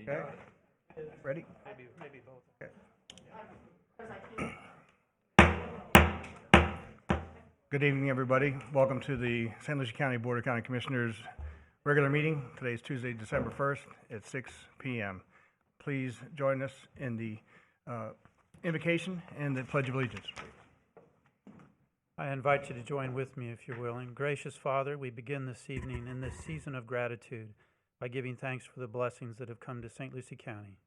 Okay, ready? Maybe both. Okay. Good evening, everybody. Welcome to the St. Lucie County Board of County Commissioners regular meeting. Today is Tuesday, December 1st at 6 p.m. Please join us in the invocation and the Pledge of Allegiance. I invite you to join with me if you're willing. Gracious Father, we begin this evening in this season of gratitude by giving thanks for the blessings that have come to St. Lucie County.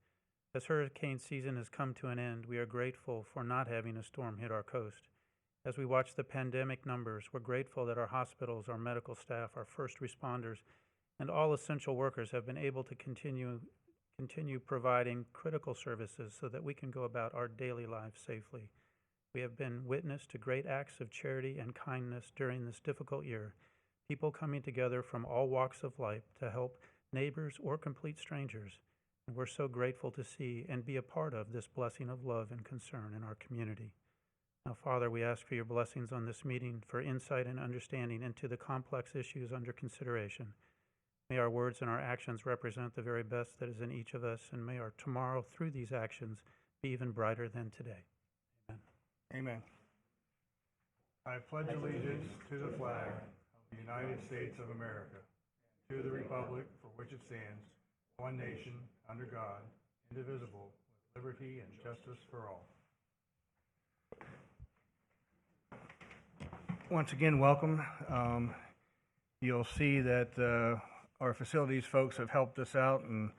As hurricane season has come to an end, we are grateful for not having a storm hit our coast. As we watch the pandemic numbers, we're grateful that our hospitals, our medical staff, our first responders, and all essential workers have been able to continue providing critical services so that we can go about our daily lives safely. We have been witness to great acts of charity and kindness during this difficult year, people coming together from all walks of life to help neighbors or complete strangers. And we're so grateful to see and be a part of this blessing of love and concern in our community. Now, Father, we ask for your blessings on this meeting, for insight and understanding into the complex issues under consideration. May our words and our actions represent the very best that is in each of us, and may our tomorrow through these actions be even brighter than today. Amen. Amen. I pledge allegiance to the flag of the United States of America, to the republic for which it stands, one nation, under God, indivisible, with liberty and justice for all. Once again, welcome. You'll see that our facilities folks have helped us out and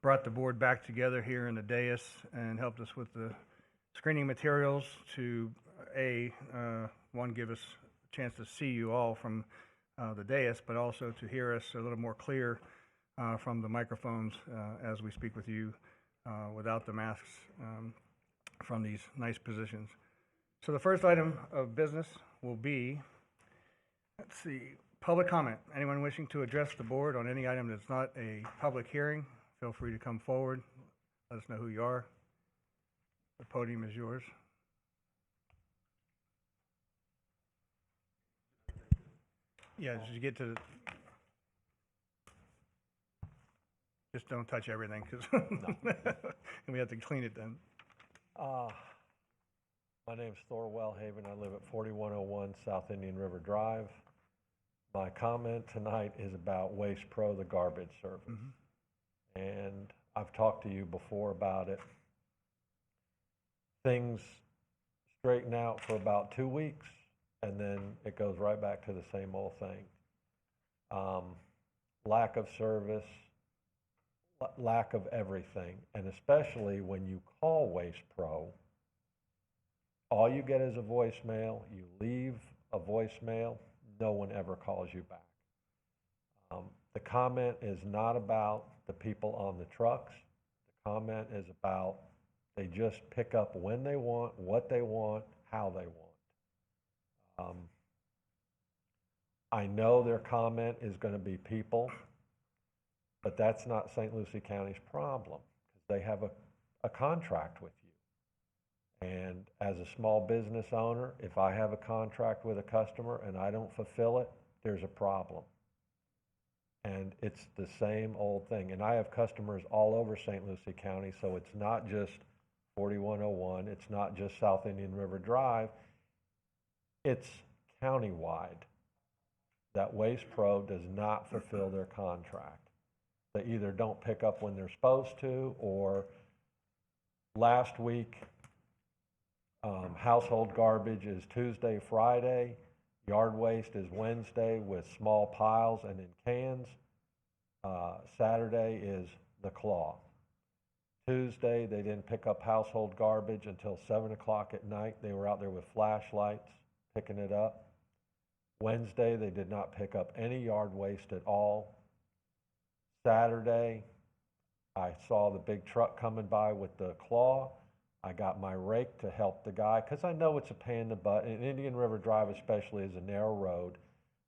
brought the board back together here in the dais and helped us with the screening materials to, one, give us a chance to see you all from the dais, but also to hear us a little more clear from the microphones as we speak with you without the masks from these nice positions. So the first item of business will be, let's see, public comment. Anyone wishing to address the board on any item that's not a public hearing, feel free to come forward. Let us know who you are. The podium is yours. Yeah, as you get to the, just don't touch everything because and we have to clean it then. My name's Thor Wellhaven. I live at 4101 South Indian River Drive. My comment tonight is about Waste Pro, the garbage service. Mm-hmm. And I've talked to you before about it. Things straighten out for about 2 weeks, and then it goes right back to the same old thing. Lack of service, lack of everything, and especially when you call Waste Pro, all you get is a voicemail. You leave a voicemail, no one ever calls you back. The comment is not about the people on the trucks. The comment is about they just pick up when they want, what they want, how they want. I know their comment is going to be people, but that's not St. Lucie County's problem because they have a contract with you. And as a small business owner, if I have a contract with a customer and I don't fulfill it, there's a problem. And it's the same old thing. And I have customers all over St. Lucie County, so it's not just 4101, it's not just South Indian River Drive, it's countywide that Waste Pro does not fulfill their contract. They either don't pick up when they're supposed to, or last week, household garbage is Tuesday, Friday. Yard waste is Wednesday with small piles and in cans. Saturday is the claw. Tuesday, they didn't pick up household garbage until 7 o'clock at night. They were out there with flashlights picking it up. Wednesday, they did not pick up any yard waste at all. Saturday, I saw the big truck coming by with the claw. I got my rake to help the guy because I know it's a pain in the butt. And Indian River Drive especially is a narrow road.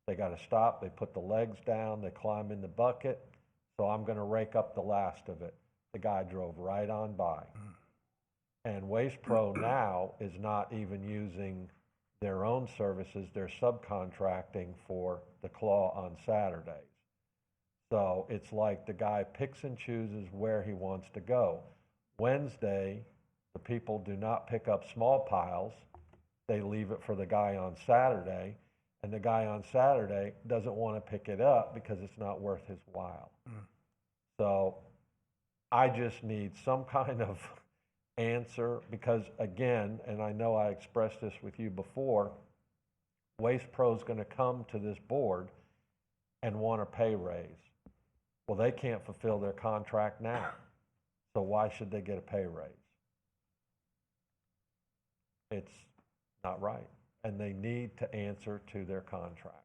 They got to stop. They put the legs down. They climb in the bucket. So I'm going to rake up the last of it. The guy drove right on by. And Waste Pro now is not even using their own services. They're subcontracting for the claw on Saturdays. So it's like the guy picks and chooses where he wants to go. Wednesday, the people do not pick up small piles. They leave it for the guy on Saturday, and the guy on Saturday doesn't want to pick it up because it's not worth his while. So I just need some kind of answer because, again, and I know I expressed this with you before, Waste Pro is going to come to this board and want a pay raise. Well, they can't fulfill their contract now, so why should they get a pay raise? It's not right, and they need to answer to their contract.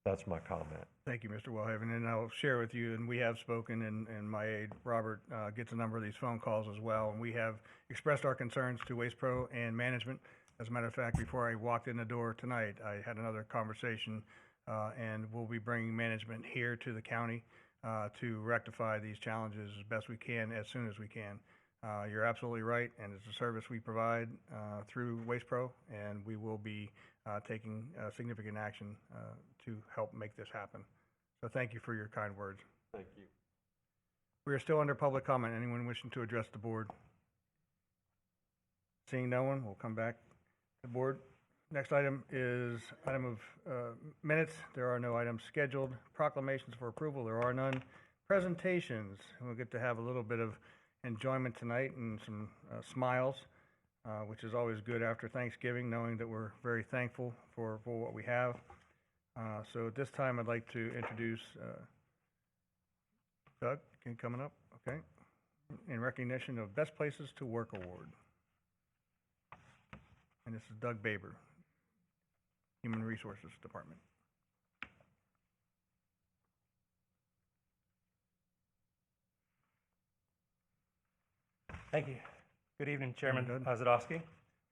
That's my comment. Thank you, Mr. Wellhaven, and I'll share with you, and we have spoken, and my aide, Robert, gets a number of these phone calls as well, and we have expressed our concerns to Waste Pro and management. As a matter of fact, before I walked in the door tonight, I had another conversation, and we'll be bringing management here to the county to rectify these challenges as best we can, as soon as we can. You're absolutely right, and it's a service we provide through Waste Pro, and we will be taking significant action to help make this happen. So thank you for your kind words. Thank you. We are still under public comment. Anyone wishing to address the board? Seeing no one, we'll come back to the board. Next item is item of minutes. There are no items scheduled. Proclamations for approval, there are none. Presentations, and we'll get to have a little bit of enjoyment tonight and some smiles, which is always good after Thanksgiving, knowing that we're very thankful for what we have. So at this time, I'd like to introduce Doug, coming up, okay, in recognition of Best Places to Work Award. And this is Doug Baber, Human Resources Department. Thank you. Good evening, Chairman Doug. Zadowski,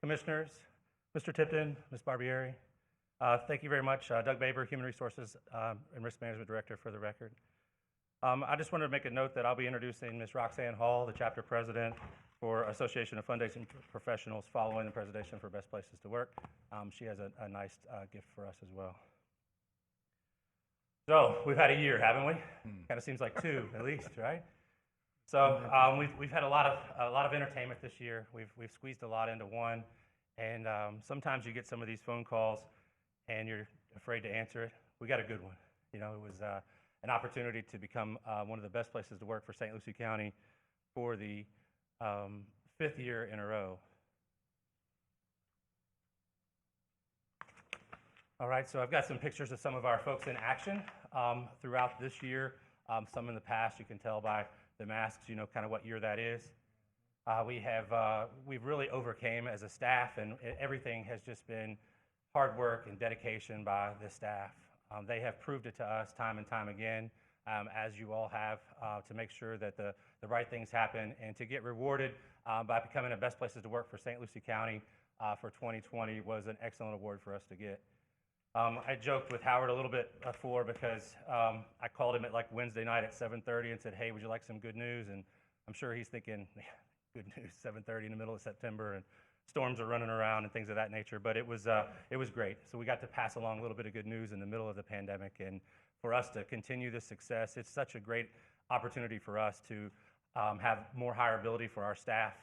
Commissioners, Mr. Tipton, Ms. Barbieri. Thank you very much. Doug Baber, Human Resources and Risk Management Director, for the record. I just wanted to make a note that I'll be introducing Ms. Roxanne Hall, the Chapter President for Association of Foundation Professionals, following the presentation for Best Places to Work. She has a nice gift for us as well. So we've had a year, haven't we? Kind of seems like two at least, right? So we've had a lot of entertainment this year. We've squeezed a lot into one, and sometimes you get some of these phone calls, and you're afraid to answer it. We got a good one. You know, it was an opportunity to become one of the best places to work for St. Lucie County for the 5th year in a row. All right, so I've got some pictures of some of our folks in action throughout this year. Some in the past, you can tell by the masks, you know, kind of what year that is. We've really overcame as a staff, and everything has just been hard work and dedication by the staff. They have proved it to us time and time again, as you all have, to make sure that the right things happen and to get rewarded by becoming the best places to work for St. Lucie County for 2020 was an excellent award for us to get. I joked with Howard a little bit before because I called him at like Wednesday night at 7:30 and said, "Hey, would you like some good news?" And I'm sure he's thinking, "Good news, 7:30 in the middle of September, and storms are running around and things of that nature." But it was great. So we got to pass along a little bit of good news in the middle of the pandemic, and for us to continue this success, it's such a great opportunity for us to have more hireability for our staff.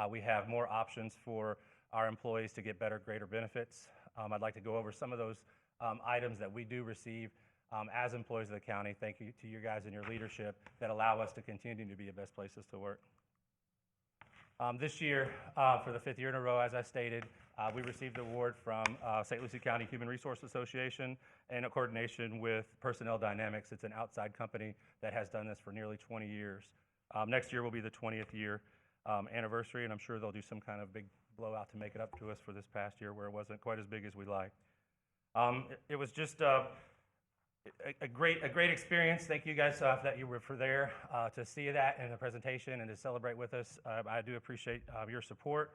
We have more options for our employees to get better, greater benefits. I'd like to go over some of those items that we do receive as employees of the county. Thank you to you guys and your leadership that allow us to continue to be the best places to work. This year, for the 5th year in a row, as I stated, we received an award from St. Lucie County Human Resource Association in a coordination with Personnel Dynamics. It's an outside company that has done this for nearly 20 years. Next year will be the 20th year anniversary, and I'm sure they'll do some kind of big blowout to make it up to us for this past year where it wasn't quite as big as we liked. It was just a great experience. Thank you guys that you were there to see that in the presentation and to celebrate with us. I do appreciate your support.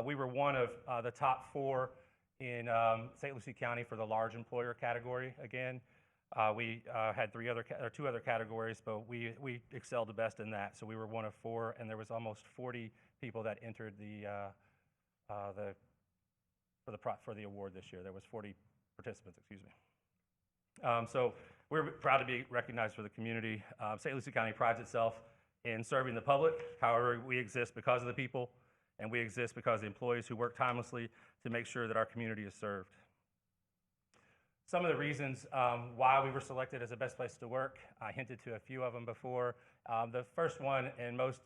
We were one of the top 4 in St. Lucie County for the large employer category. Again, we had 2 other categories, but we excelled the best in that. So we were one of 4, and there was almost 40 people that entered for the award this year. There was 40 participants, excuse me. So We're proud to be recognized for the community. St. Lucie County prides itself in serving the public. However, we exist because of the people, and we exist because of the employees who work tirelessly to make sure that our community is served. Some of the reasons why we were selected as the best place to work, I hinted to a few of them before. The first one and most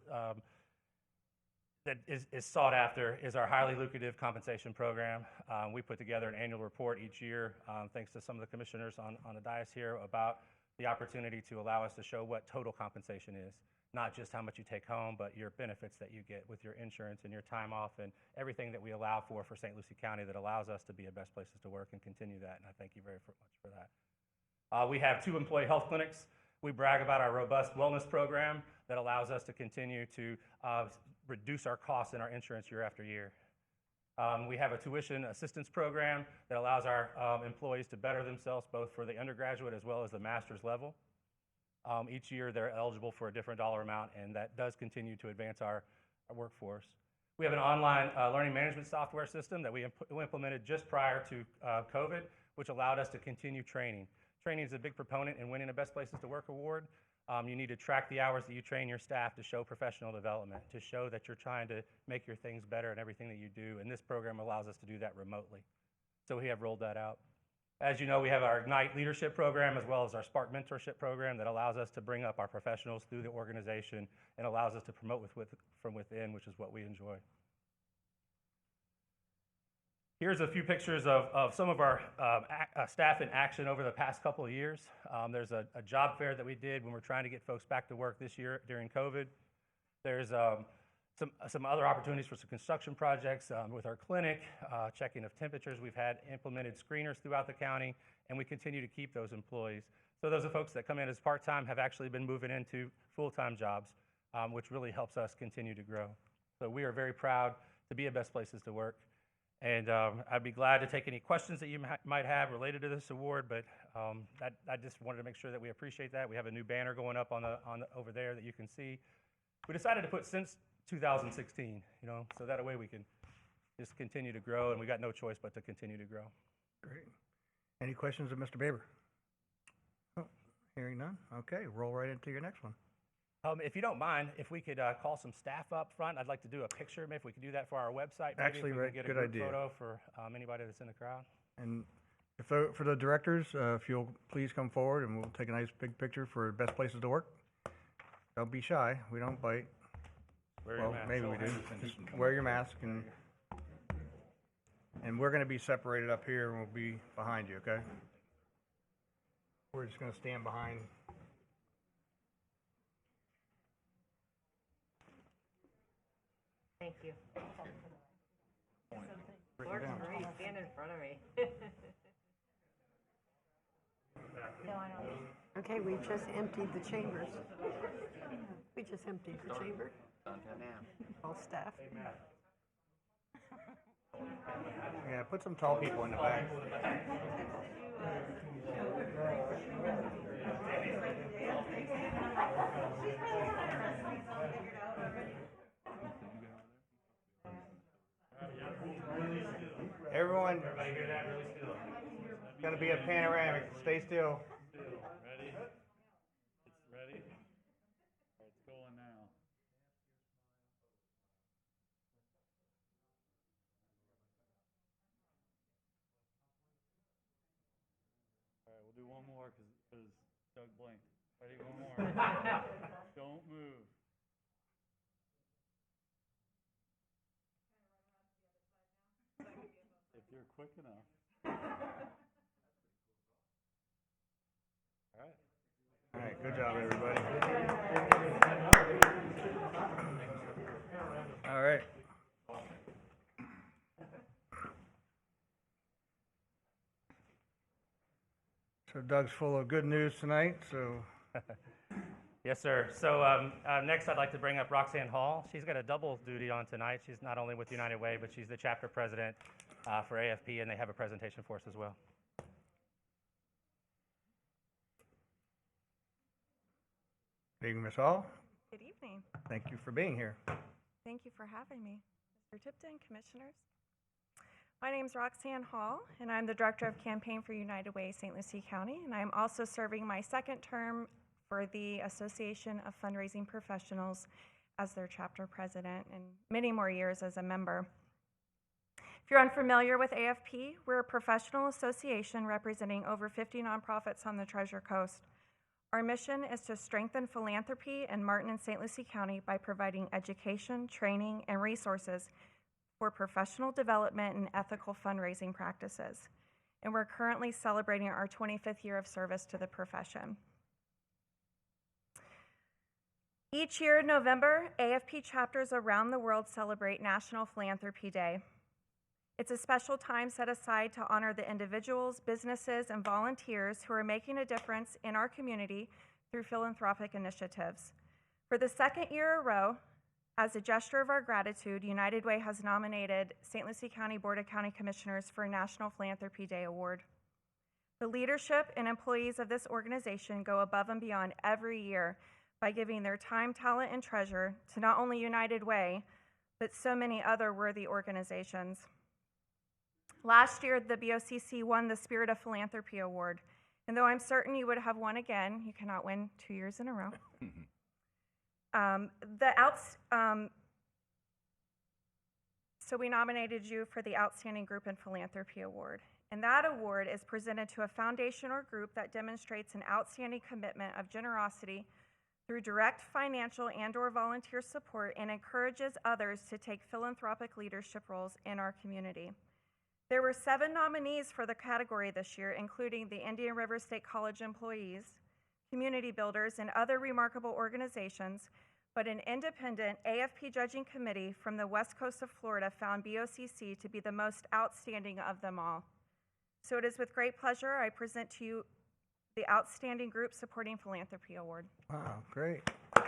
that is sought after is our highly lucrative compensation program. We put together an annual report each year, thanks to some of the commissioners on the dais here, about the opportunity to allow us to show what total compensation is. Not just how much you take home, but your benefits that you get with your insurance and your time off and everything that we allow for St. Lucie County that allows us to be a best places to work and continue that, and I thank you very much for that. We have 2 employee health clinics. We brag about our robust wellness program that allows us to continue to reduce our costs in our insurance year after year. We have a tuition assistance program that allows our employees to better themselves both for the undergraduate as well as the master's level. Each year they're eligible for a different dollar amount, and that does continue to advance our workforce. We have an online learning management software system that we implemented just prior to COVID, which allowed us to continue training. Training is a big proponent in winning a Best Places to Work award. You need to track the hours that you train your staff to show professional development, to show that you're trying to make your things better in everything that you do, and this program allows us to do that remotely. So we have rolled that out. As you know, we have our Ignite Leadership Program as well as our Spark Mentorship Program that allows us to bring up our professionals through the organization and allows us to promote from within, which is what we enjoy. Here's a few pictures of some of our staff in action over the past couple of years. There's a job fair that we did when we're trying to get folks back to work this year during COVID. There's some other opportunities for some construction projects with our clinic, checking of temperatures. We've had implemented screeners throughout the county, and we continue to keep those employees. So those are folks that come in as part-time have actually been moving into full-time jobs, which really helps us continue to grow. So we are very proud to be a Best Places to Work. And I'd be glad to take any questions that you might have related to this award, but I just wanted to make sure that we appreciate that. We have a new banner going up over there that you can see. We decided to put since 2016, so that way we can just continue to grow, and we got no choice but to continue to grow. Great. Any questions of Mr. Baber? Oh, hearing none. Okay, roll right into your next one. If you don't mind, if we could call some staff up front, I'd like to do a picture. Maybe if we could do that for our website. Maybe Actually, if we could get good a group idea. photo for anybody that's in the crowd. And for the directors, if you'll please come forward and we'll take a nice big picture for Best Places to Work. Don't be shy. We don't bite. Wear your Well, mask. maybe we do. Just wear your mask, and we're going to be separated up here, and we'll be behind you, okay? We're just going to stand behind. Thank you. Bring it Lord, down. Marie, stand in front of me. No, I don't. Okay, we just emptied the chambers. We just emptied the chamber. All staff. Yeah, put some tall people in the back. Everyone, it's going to be a panoramic. Stay still. Ready? It's ready? It's going now. All right, we'll do one more because Doug blinked. Ready? One more. Don't move. If you're quick enough. All right. All right, good job, everybody. All right. So Doug's full of good news tonight, so Yes, sir. So next I'd like to bring up Roxanne Hall. She's got a double duty on tonight. She's not only with United Way, but she's the chapter president for AFP, and they have a presentation for us as well. good evening, Ms. Hall. Good evening. Thank you for being here. Thank you for having me. Mr. Tipton, commissioners. My name is Roxanne Hall, and I'm the Director of Campaign for United Way St. Lucie County, and I'm also serving my second term for the Association of Fundraising Professionals as their chapter president, and many more years as a member. If you're unfamiliar with AFP, we're a professional association representing over 50 nonprofits on the Treasure Coast. Our mission is to strengthen philanthropy in Martin and St. Lucie County by providing education, training, and resources for professional development and ethical fundraising practices. And we're currently celebrating our 25th year of service to the profession. Each year in November, AFP chapters around the world celebrate National Philanthropy Day. It's a special time set aside to honor the individuals, businesses, and volunteers who are making a difference in our community through philanthropic initiatives. For the second year in a row, as a gesture of our gratitude, United Way has nominated St. Lucie County Board of County Commissioners for a National Philanthropy Day Award. The leadership and employees of this organization go above and beyond every year by giving their time, talent, and treasure to not only United Way, but so many other worthy organizations. Last year, the BOCC won the Spirit of Philanthropy Award, and though I'm certain you would have won again, you cannot win 2 years in a row. So we nominated you for the Outstanding Group in Philanthropy Award. And that award is presented to a foundation or group that demonstrates an outstanding commitment of generosity through direct financial and/or volunteer support and encourages others to take philanthropic leadership roles in our community. There were 7 nominees for the category this year, including the Indian River State College employees, community builders, and other remarkable organizations, but an independent AFP judging committee from the west coast of Florida found BOCC to be the most outstanding of them all. So it is with great pleasure I present to you the Outstanding Group Supporting Philanthropy Award. Wow, great. You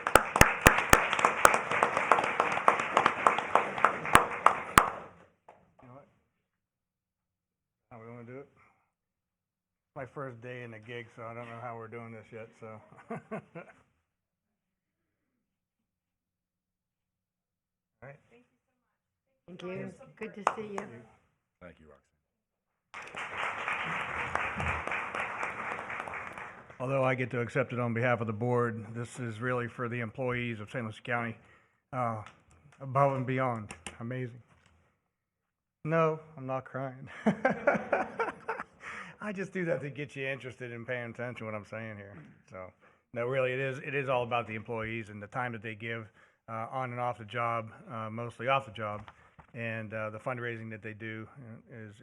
know what? How we want to do it? My first day in the gig, so I don't know how we're doing this yet, so. All right. Thank you. Good to see you. Thank you, Roxanne. Although I get to accept it on behalf of the board, this is really for the employees of St. Lucie County, above and beyond. Amazing. No, I'm not crying. I just do that to get you interested in paying attention to what I'm saying here. So, no, really, it is all about the employees and the time that they give on and off the job, mostly off the job, and the fundraising that they do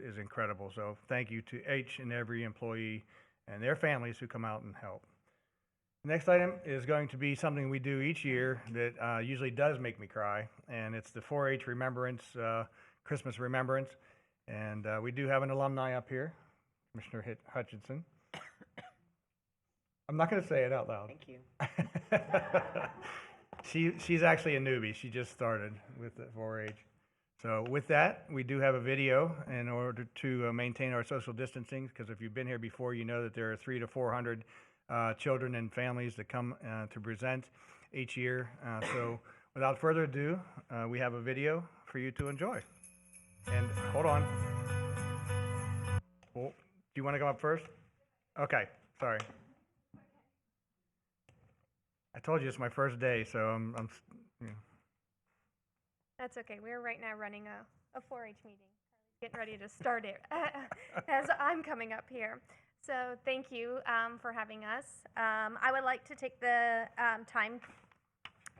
is incredible. So, thank you to each and every employee and their families who come out and help. The next item is going to be something we do each year that usually does make me cry, and it's the 4-H Remembrance, Christmas Remembrance. And we do have an alumni up here, Commissioner Hutchinson. I'm not going to say it out loud. Thank you. She's actually a newbie. She just started with the 4-H. So with that, we do have a video in order to maintain our social distancing, because if you've been here before, you know that there are 300 to 400 children and families that come to present each year. So without further ado, we have a video for you to enjoy. And hold on. Well, do you want to come up first? Okay, sorry. I told you it's my first day, so I'm you know. That's okay. We're right now running a 4-H meeting. Getting ready to start it as I'm coming up here. So thank you for having us. I would like to take the time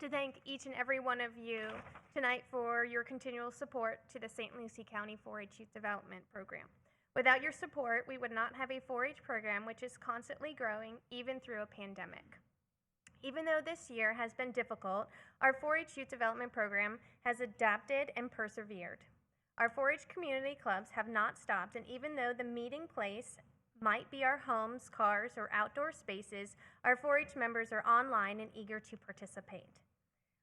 to thank each and every one of you tonight for your continual support to the St. Lucie County 4-H Youth Development Program. Without your support, we would not have a 4-H program which is constantly growing even through a pandemic. Even though this year has been difficult, our 4-H Youth Development Program has adapted and persevered. Our 4-H community clubs have not stopped, and even though the meeting place might be our homes, cars, or outdoor spaces, our 4-H members are online and eager to participate.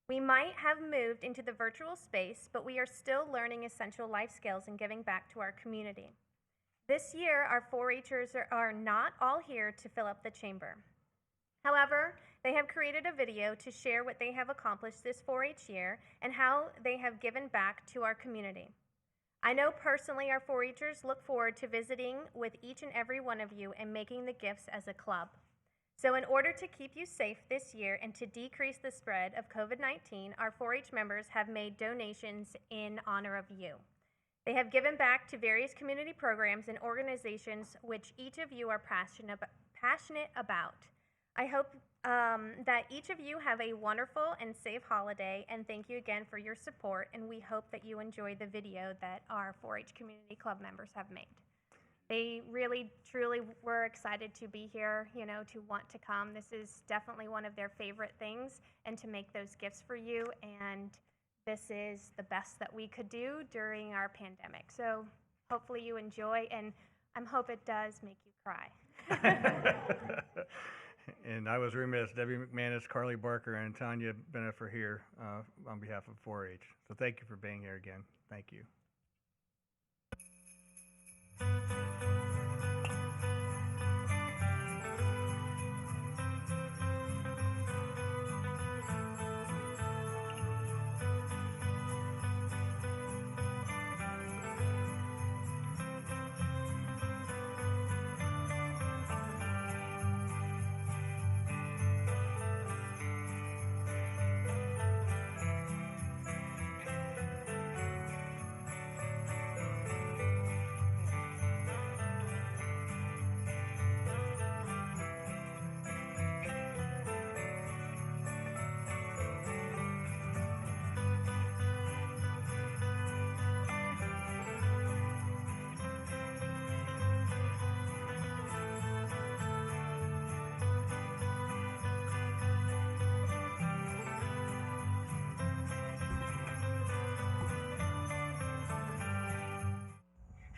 We might have moved into the virtual space, but we are still learning essential life skills and giving back to our community. This year, our 4-Hers are not all here to fill up the chamber. However, they have created a video to share what they have accomplished this 4-H year and how they have given back to our community. I know personally our 4-Hers look forward to visiting with each and every one of you and making the gifts as a club. So in order to keep you safe this year and to decrease the spread of COVID-19, our 4-H members have made donations in honor of you. They have given back to various community programs and organizations which each of you are passionate about. I hope that each of you have a wonderful and safe holiday, and thank you again for your support, and we hope that you enjoy the video that our 4-H community club members have made. They really, truly were excited to be here, to want to come. This is definitely one of their favorite things, and to make those gifts for you, and this is the best that we could do during our pandemic. So hopefully you enjoy, and I hope it does make you cry. And I was remiss, Debbie McManus, Carly Barker, and Tanya Benefer here on behalf of 4-H. So thank you for being here again. Thank you.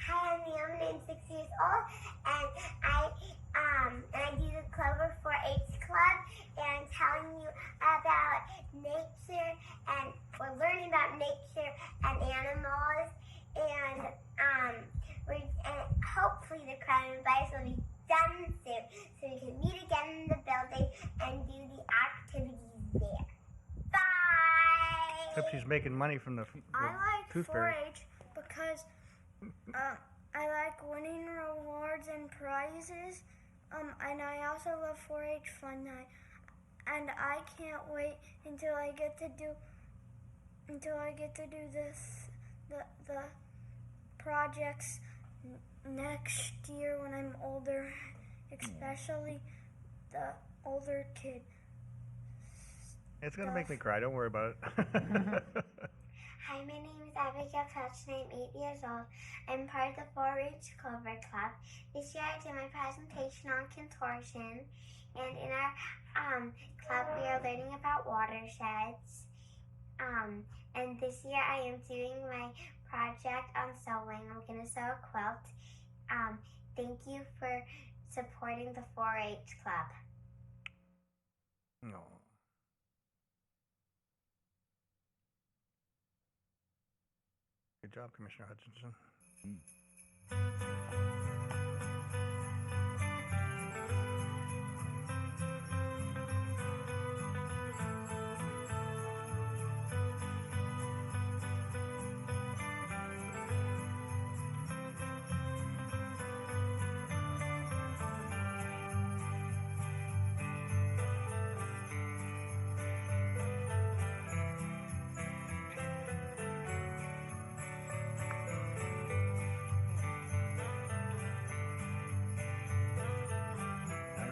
Hi, I'm Neil. I'm 6 years old, and I do the Clover 4-H Club, and I'm telling you about nature, and we're learning about nature and animals, and hopefully the crown and bias will be done soon, so we can meet again in the building and do the activities there. Bye. Hope she's making money from the I like Tooth Fairy. 4-H because I like winning rewards and prizes. And I also love 4-H Fun Night. And I can't wait until I get to do the projects next year when I'm older, especially the older kid. It's going to make me cry. Don't worry about it. Hi, my name is Abigail Touch, and I'm 8 years old. I'm part of the 4-H Clover Club. This year I did my presentation on contortion, and in our club we are learning about watersheds. And this year I am doing my project on sewing. I'm going to sew a quilt. Thank you for supporting the 4-H Club. No. Good job, Commissioner Hutchinson.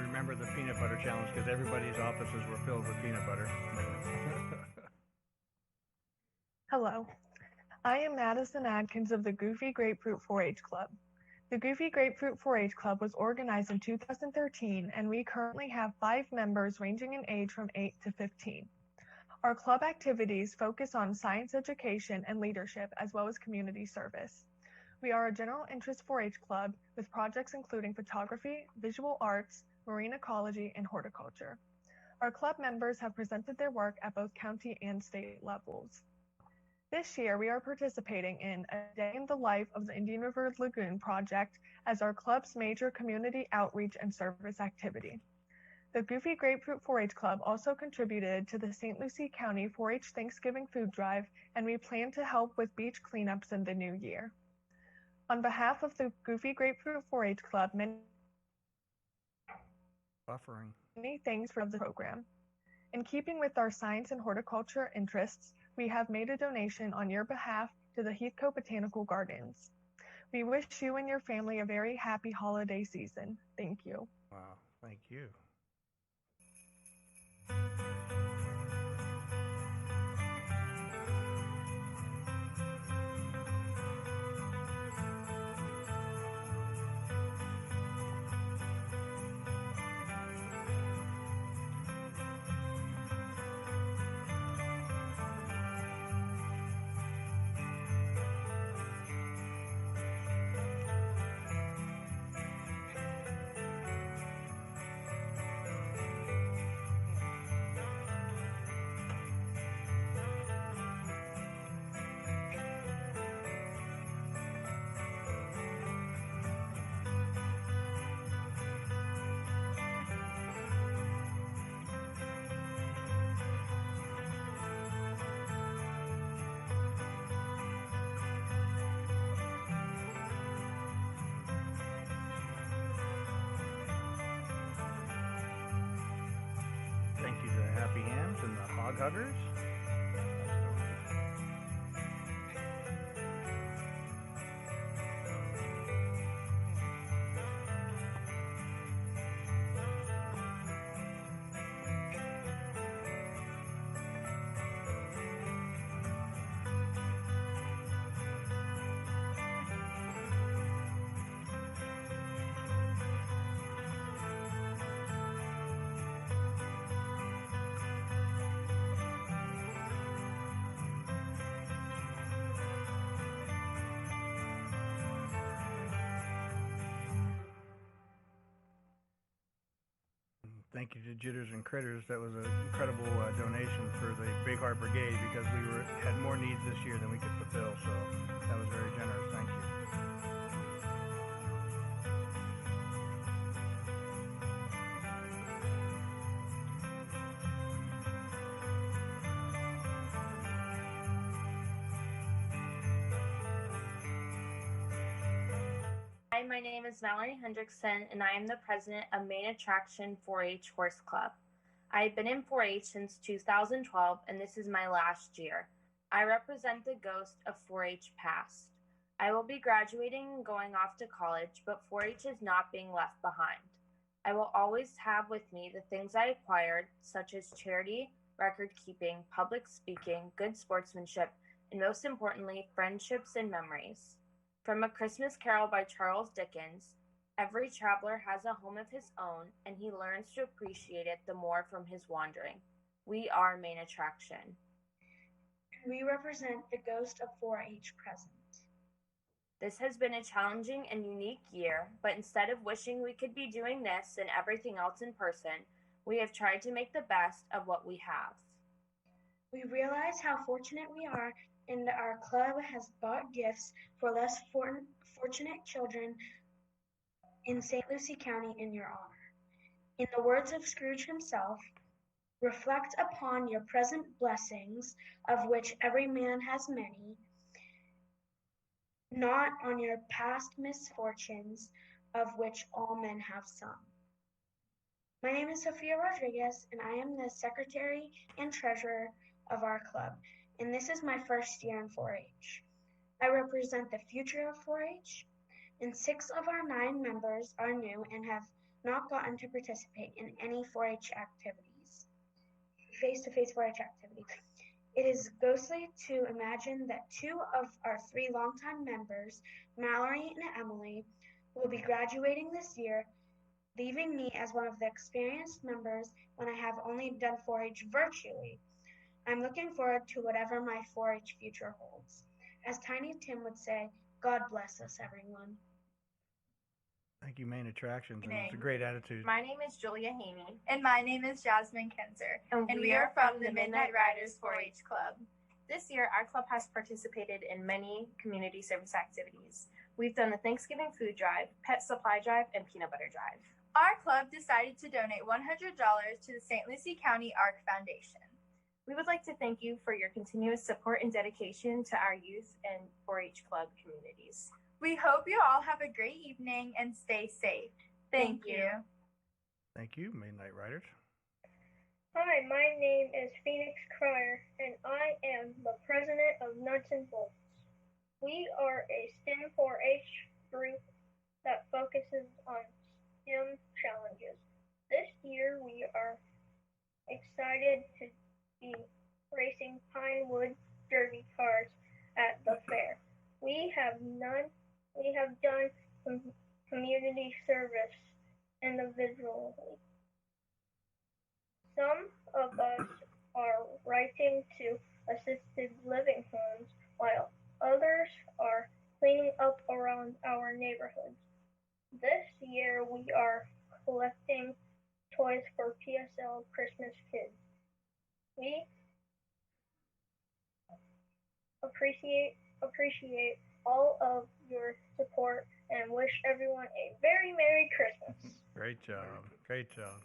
Remember the peanut butter challenge because everybody's offices were filled with peanut butter. Hello, I am Madison Adkins of the Goofy Grapefruit 4-H Club. The Goofy Grapefruit 4-H Club was organized in 2013, and we currently have 5 members ranging in age from 8 to 15. Our club activities focus on science education and leadership, as well as community service. We are a general interest 4-H club with projects including photography, visual arts, marine ecology, and horticulture. Our club members have presented their work at both county and state levels. This year, we are participating in A Day in the Life of the Indian River Lagoon project as our club's major community outreach and service activity. The Goofy Grapefruit 4-H Club also contributed to the St. Lucie County 4-H Thanksgiving Food Drive, and we plan to help with beach cleanups in the new year. On behalf of the Goofy Grapefruit 4-H Club, many Buffering. thanks for the program. In keeping with our science and horticulture interests, we have made a donation on your behalf to the Heathcote Botanical Gardens. We wish you and your family a very happy holiday season. Thank you. Wow, thank you. Thank you to the Happy Hams and the Hog Huggers. Thank you to Jitters and Critters. That was an incredible donation for the Big Heart Brigade because we had more needs this year than we could fulfill. So that was very generous. Thank you. Hi, my name is Mallory Hendrickson, and I am the president of Main Attraction 4-H Horse Club. I have been in 4-H since 2012, and this is my last year. I represent the ghost of 4-H past. I will be graduating and going off to college, but 4-H is not being left behind. I will always have with me the things I acquired, such as charity, record keeping, public speaking, good sportsmanship, and most importantly, friendships and memories. From A Christmas Carol by Charles Dickens, every traveler has a home of his own, and he learns to appreciate it the more from his wandering. We are Main Attraction. We represent the ghost of 4-H present. This has been a challenging and unique year, but instead of wishing we could be doing this and everything else in person, we have tried to make the best of what we have. We realize how fortunate we are, and our club has bought gifts for less fortunate children in St. Lucie County in your honor. In the words of Scrooge himself, reflect upon your present blessings, of which every man has many, not on your past misfortunes, of which all men have some. My name is Sofia Rodriguez, and I am the secretary and treasurer of our club, and this is my first year in 4-H. I represent the future of 4-H, and 6 of our 9 members are new and have not gotten to participate in any 4-H activities, face-to-face 4-H activities. It is ghostly to imagine that 2 of our 3 longtime members, Mallory and Emily, will be graduating this year, leaving me as one of the experienced members when I have only done 4-H virtually. I'm looking forward to whatever my 4-H future holds. As Tiny Tim would say, God bless us, everyone. Thank you, Main Attractions, and it's a great attitude. My name is Julia Haney. And my name is Jasmine Kenzer, and we are from the Midnight Riders 4-H Club. This year, our club has participated in many community service activities. We've done the Thanksgiving food drive, pet supply drive, and peanut butter drive. Our club decided to donate $100 to the St. Lucie County ARC Foundation. We would like to thank you for your continuous support and dedication to our youth and 4-H club communities. We hope you all have a great evening and stay safe. Thank you. Thank you, Midnight Riders. Hi, my name is Phoenix Cryer, and I am the president of Nuts and Bolts. We are a STEM 4-H group that focuses on STEM challenges. This year, we are excited to be racing Pinewood Derby cars at the fair. We have done community service individually. Some of us are writing to assisted living homes, while others are cleaning up around our neighborhoods. This year, we are collecting toys for PSL Christmas Kids. We appreciate all of your support and wish everyone a very Merry Christmas. Great job. Great job.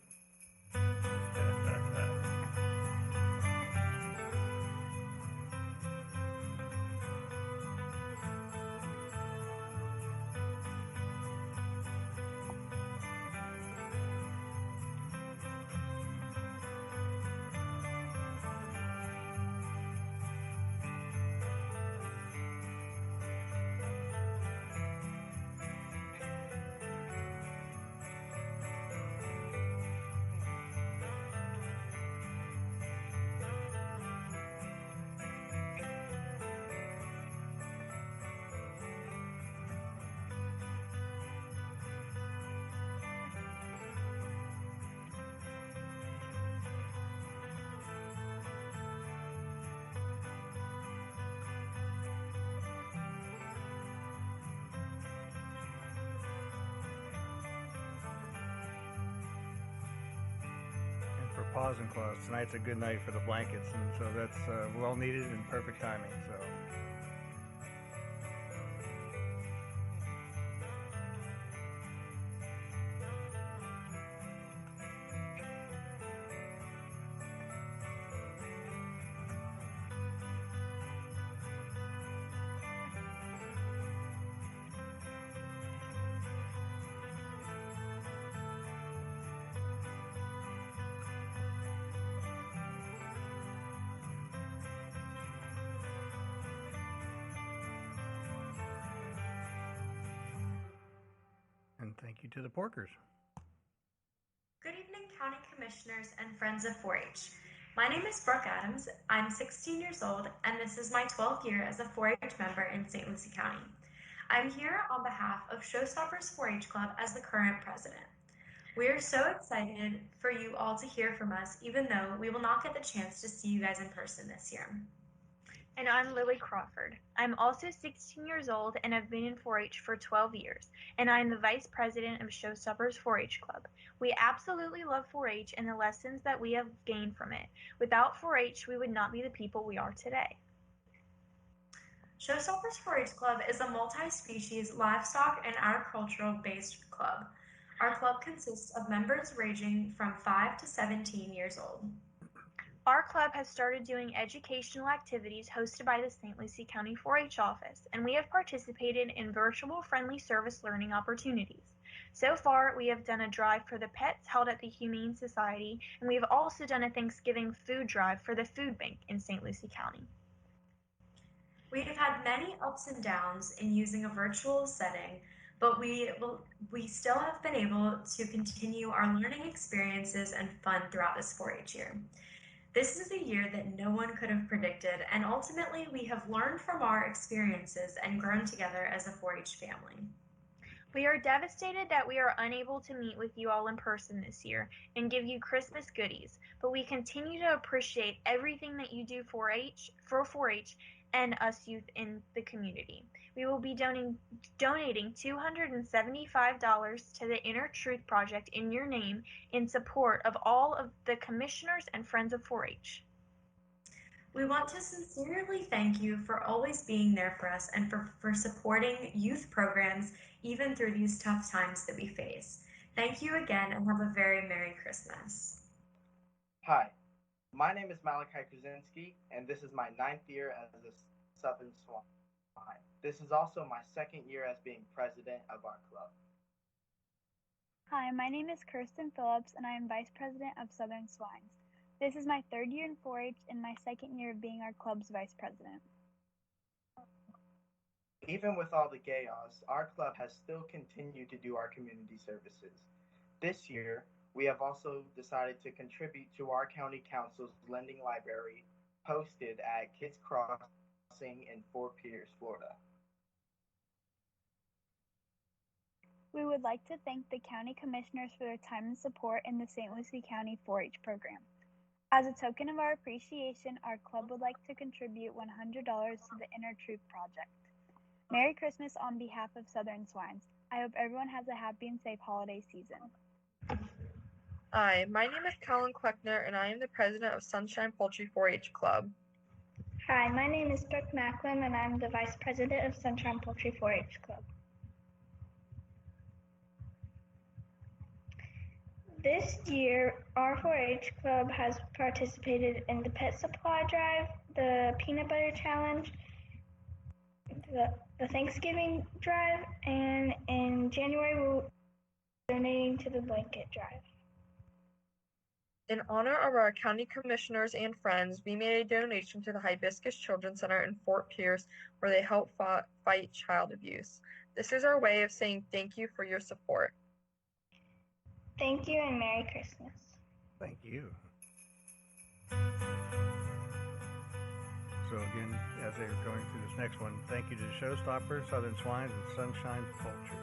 For Paws and Claws, tonight's a good night for the blankets, and so that's well needed and perfect timing. So. And thank you to the Porkers. Good evening, County Commissioners and friends of 4-H. My name is Brooke Adams. I'm 16 years old, and this is my 12th year as a 4-H member in St. Lucie County. I'm here on behalf of Showstoppers 4-H Club as the current president. We are so excited for you all to hear from us, even though we will not get the chance to see you guys in person this year. And I'm Lily Crawford. I'm also 16 years old and have been in 4-H for 12 years, and I'm the vice president of Showstoppers 4-H Club. We absolutely love 4-H and the lessons that we have gained from it. Without 4-H, we would not be the people we are today. Showstoppers 4-H Club is a multi-species livestock and agricultural-based club. Our club consists of members ranging from 5 to 17 years old. Our club has started doing educational activities hosted by the St. Lucie County 4-H office, and we have participated in virtual friendly service learning opportunities. So far, we have done a drive for the pets held at the Humane Society, and we have also done a Thanksgiving food drive for the food bank in St. Lucie County. We have had many ups and downs in using a virtual setting, but we still have been able to continue our learning experiences and fun throughout this 4-H year. This is a year that no one could have predicted, and ultimately we have learned from our experiences and grown together as a 4-H family. We are devastated that we are unable to meet with you all in person this year and give you Christmas goodies, but we continue to appreciate everything that you do for 4-H and us youth in the community. We will be donating $275 to the Inner Truth Project in your name in support of all of the commissioners and friends of 4-H. We want to sincerely thank you for always being there for us and for supporting youth programs even through these tough times that we face. Thank you again and have a very Merry Christmas. Hi, My name is Malachi Krasinski, and this is my 9th year as a Southern Swine. This is also my 2nd year as being president of our club. Hi, my name is Kirsten Phillips, and I am Vice President of Southern Swines. This is my 3rd year in 4-H and my 2nd year of being our club's Vice President. Even with all the chaos, our club has still continued to do our community services. This year, we have also decided to contribute to our county council's lending library posted at Kids Crossing in Fort Pierce, Florida. We would like to thank the county commissioners for their time and support in the St. Lucie County 4-H program. As a token of our appreciation, our club would like to contribute $100 to the Inner Truth Project. Merry Christmas on behalf of Southern Swines. I hope everyone has a happy and safe holiday season. Hi, my name is Colin Kleckner, and I am the president of Sunshine Poultry 4-H Club. Hi, my name is Brooke Macklin, and I'm the vice president of Sunshine Poultry 4-H Club. This year, our 4-H club has participated in the pet supply drive, the peanut butter challenge, the Thanksgiving drive, and in January we'll be donating to the blanket drive. In honor of our county commissioners and friends, we made a donation to the Hibiscus Children's Center in Fort Pierce, where they help fight child abuse. This is our way of saying thank you for your support. Thank you and Merry Christmas. Thank you. So again, as they're going through this next one, thank you to Showstopper, Southern Swines, and Sunshine Poultry.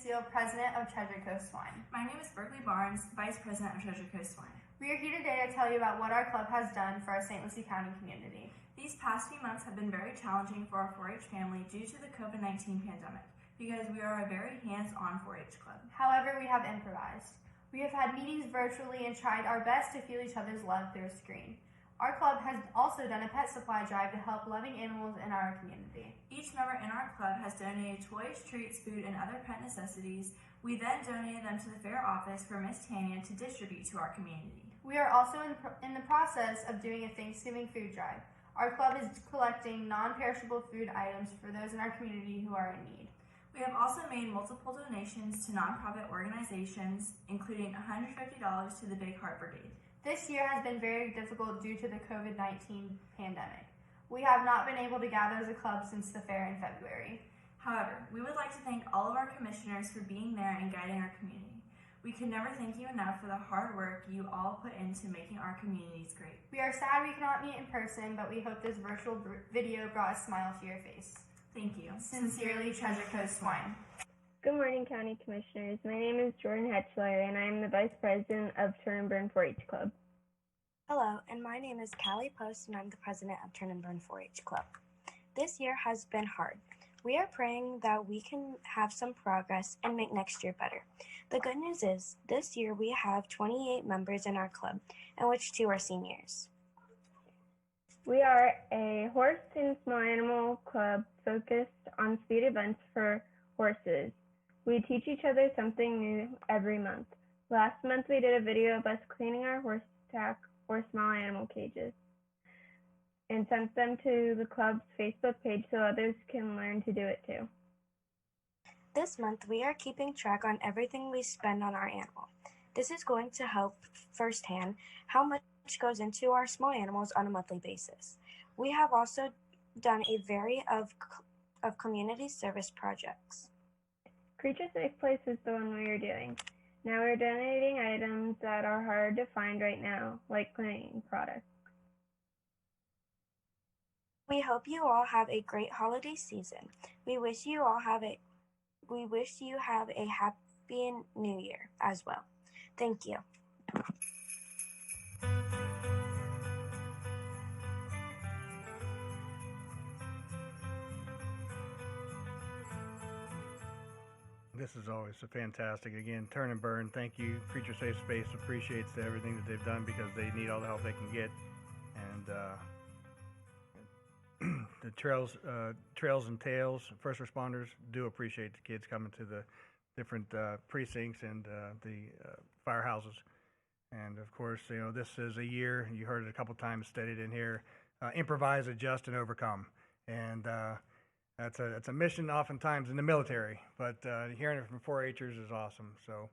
Seal, President of Treasure Coast Swine. My name is Berkeley Barnes, Vice President of Treasure Coast Swine. We are here today to tell you about what our club has done for our St. Lucie County community. These past few months have been very challenging for our 4-H family due to the COVID-19 pandemic, because we are a very hands-on 4-H club. However, we have improvised. We have had meetings virtually and tried our best to feel each other's love through a screen. Our club has also done a pet supply drive to help loving animals in our community. Each member in our club has donated toys, treats, food, and other pet necessities. We then donated them to the fair office for Miss Tanya to distribute to our community. We are also in the process of doing a Thanksgiving food drive. Our club is collecting non-perishable food items for those in our community who are in need. We have also made multiple donations to nonprofit organizations, including $150 to the Big Heart Brigade. This year has been very difficult due to the COVID-19 pandemic. We have not been able to gather as a club since the fair in February. However, we would like to thank all of our commissioners for being there and guiding our community. We can never thank you enough for the hard work you all put into making our communities great. We are sad we cannot meet in person, but we hope this virtual video brought a smile to your face. Thank you. Sincerely, Treasure Coast Swine. Good morning, County Commissioners. My name is Jordan Hetchler, and I am the Vice President of Turn and Burn 4-H Club. Hello, and my name is Callie Post, and I'm the President of Turn and Burn 4-H Club. This year has been hard. We are praying that we can have some progress and make next year better. The good news is, this year we have 28 members in our club, in which 2 are seniors. We are a horse and small animal club focused on speed events for horses. We teach each other something new every month. Last month we did a video of us cleaning our horse tack or small animal cages and sent them to the club's Facebook page so others can learn to do it too. This month we are keeping track on everything we spend on our animal. This is going to help firsthand how much goes into our small animals on a monthly basis. We have also done a variety of community service projects. Creature Safe Place is the one we are doing. Now we're donating items that are hard to find right now, like cleaning products. We hope you all have a great holiday season. We wish you have a happy new year as well. Thank you. This is always so fantastic. Again, Turn and Burn, thank you. Creature Safe Space appreciates everything that they've done because they need all the help they can get. And the Trails and Tales first responders do appreciate the kids coming to the different precincts and the firehouses. And of course, this is a year, you heard it a couple times stated in here, improvise, adjust, and overcome. And that's a mission oftentimes in the military, but hearing it from 4-Hers is awesome. So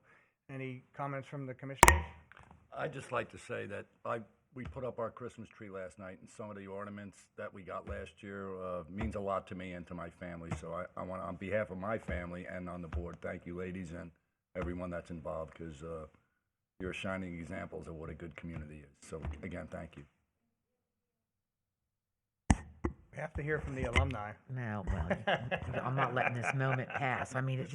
any comments from the commissioners? I'd just like to say that we put up our Christmas tree last night, and some of the ornaments that we got last year means a lot to me and to my family. So I want, on behalf of my family and on the board, thank you, ladies, and everyone that's involved, because you're shining examples of what a good community is. So again, thank you. We have to hear from the alumni. No, well, I'm not letting this moment pass. I mean, it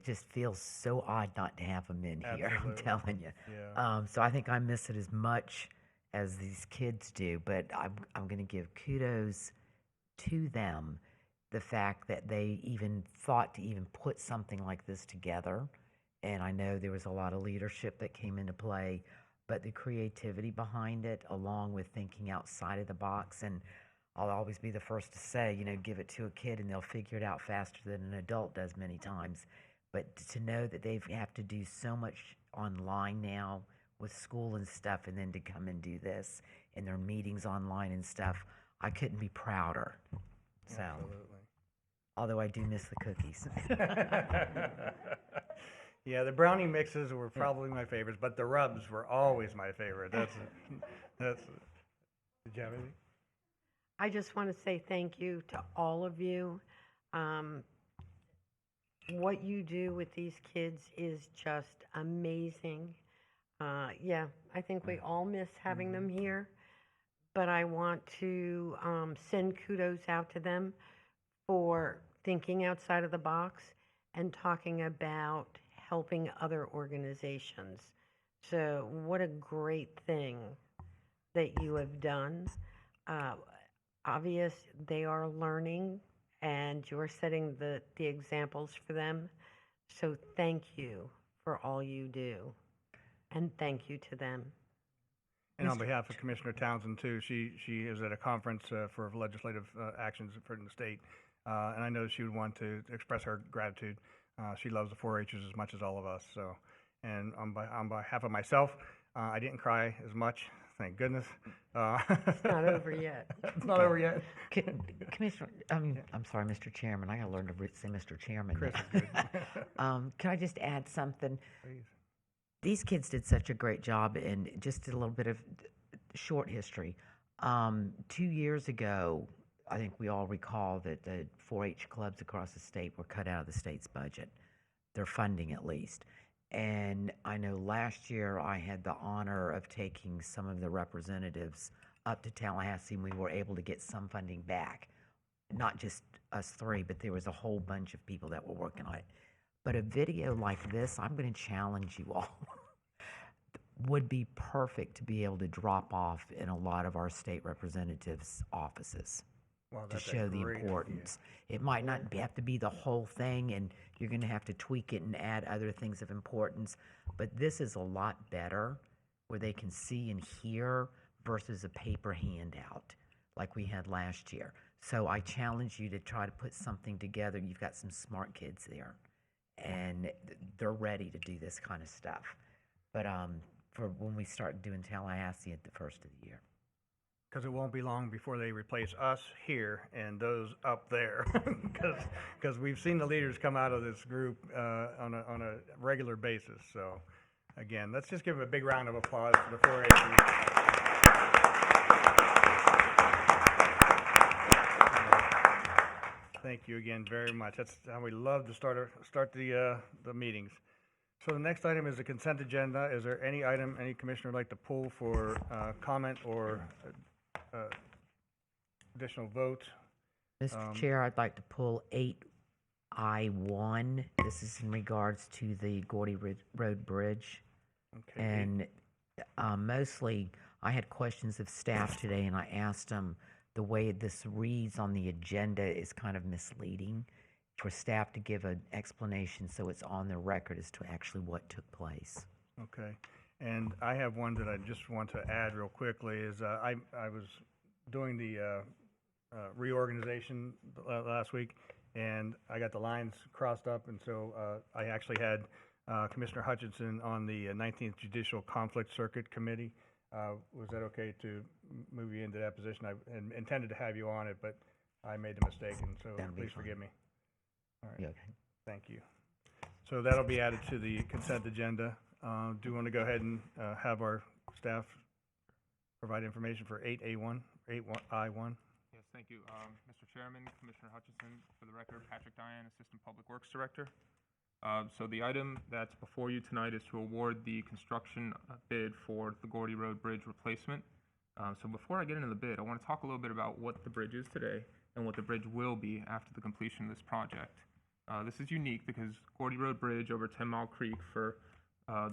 just feels so odd not to have them in here. Absolutely. I'm telling you. Yeah. So I think I miss it as much as these kids do. But I'm going to give kudos to them, the fact that they even thought to even put something like this together. And I know there was a lot of leadership that came into play, but the creativity behind it, along with thinking outside of the box. And I'll always be the first to say, give it to a kid and they'll figure it out faster than an adult does many times. But to know that they have to do so much online now with school and stuff, and then to come and do this and their meetings online and stuff, I couldn't be prouder. So, Absolutely. Although I do miss the cookies. Yeah, the brownie mixes were probably my favorites, but the rubs were always my favorite. Did you have anything? I just want to say thank you to all of you. What you do with these kids is just amazing. Yeah, I think we all miss having them here, but I want to send kudos out to them for thinking outside of the box and talking about helping other organizations. So what a great thing that you have done. Obvious, they are learning, and you're setting the examples for them. So thank you for all you do, and thank you to them. And on behalf of Commissioner Townsend, too, she is at a conference for legislative actions for the state, and I know she would want to express her gratitude. She loves the 4-Hers as much as all of us. So, and on behalf of myself, I didn't cry as much. Thank goodness. It's not over yet. It's not over yet. Commissioner, I'm sorry, Mr. Chairman. I got to learn to say Mr. Chairman. Chris is good. Can I just add something? Please. These kids did such a great job, and just a little bit of short history. 2 years ago, I think we all recall that the 4-H clubs across the state were cut out of the state's budget, their funding at least. And I know last year I had the honor of taking some of the representatives up to Tallahassee, and we were able to get some funding back. Not just us three, but there was a whole bunch of people that were working on it. But a video like this, I'm going to challenge you all, would be perfect to be able to drop off in a lot of our state representatives' offices. Well, To that's a show the great importance. It might not have to be the whole thing, and you're going to have to tweak it and add other things of importance, but this is a lot better where they can see and hear versus a paper handout like we had last year. So I challenge you to try to put something together. You've got some smart kids there, and they're ready to do this kind of stuff. But for when we start doing Tallahassee at the first of the year. Because it won't be long before they replace us here and those up there. Because we've seen the leaders come out of this group on a regular basis. So, again, let's just give them a big round of applause for the 4-H. Thank you again very much. That's how we love to start the meetings. So the next item is the consent agenda. Is there any item any commissioner would like to pull for comment or additional vote. Mr. Chair, I'd like to pull 8I1. This is in regards to the Gordy Road Bridge. Okay. And mostly, I had questions of staff today, and I asked them, the way this reads on the agenda is kind of misleading for staff to give an explanation so it's on the record as to actually what took place. Okay. And I have one that I just want to add real quickly is I was doing the reorganization last week, and I got the lines crossed up, and so I actually had Commissioner Hutchinson on the 19th Judicial Conflict Circuit Committee. Was that okay to move you into that position? I had intended to have you on it, but I made the mistake, and so please forgive me. All right. Okay. Thank you. So that'll be added to the consent agenda. Do you want to go ahead and have our staff provide information for 8I1? Yes, thank you. Mr. Chairman, Commissioner Hutchinson, for the record, Patrick Diane, Assistant Public Works Director. So the item that's before you tonight is to award the construction bid for the Gordy Road Bridge replacement. So before I get into the bid, I want to talk a little bit about what the bridge is today and what the bridge will be after the completion of this project. This is unique because Gordy Road Bridge over 10 Mile Creek, for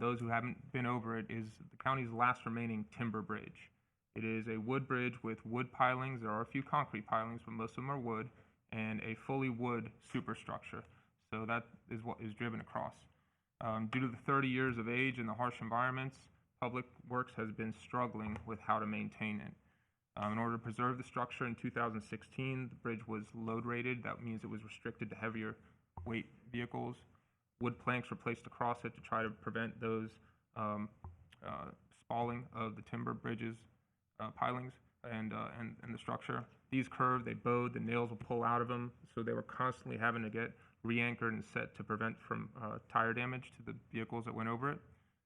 those who haven't been over it, is the county's last remaining timber bridge. It is a wood bridge with wood pilings. There are a few concrete pilings, but most of them are wood, and a fully wood superstructure. So that is what is driven across. Due to the 30 years of age and the harsh environments, Public Works has been struggling with how to maintain it. In order to preserve the structure in 2016, the bridge was load rated. That means it was restricted to heavier weight vehicles. Wood planks were placed across it to try to prevent those spalling of the timber bridges pilings and the structure. These curved, they bowed, the nails would pull out of them, so they were constantly having to get re-anchored and set to prevent from tire damage to the vehicles that went over it.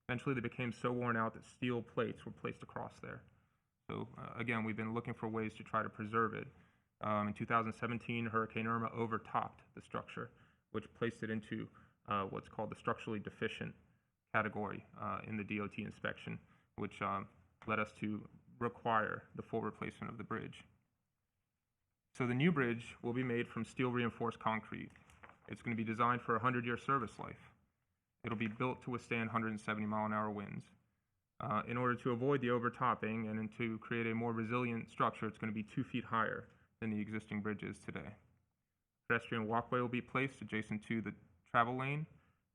Eventually, they became so worn out that steel plates were placed across there. So again, we've been looking for ways to try to preserve it. In 2017, Hurricane Irma overtopped the structure, which placed it into what's called the structurally deficient category in the DOT inspection, which led us to require the full replacement of the bridge. So the new bridge will be made from steel reinforced concrete. It's going to be designed for a 100-year service life. It'll be built to withstand 170-mile-an-hour winds. In order to avoid the overtopping and to create a more resilient structure, it's going to be 2 feet higher than the existing bridge is today. Pedestrian walkway will be placed adjacent to the travel lane,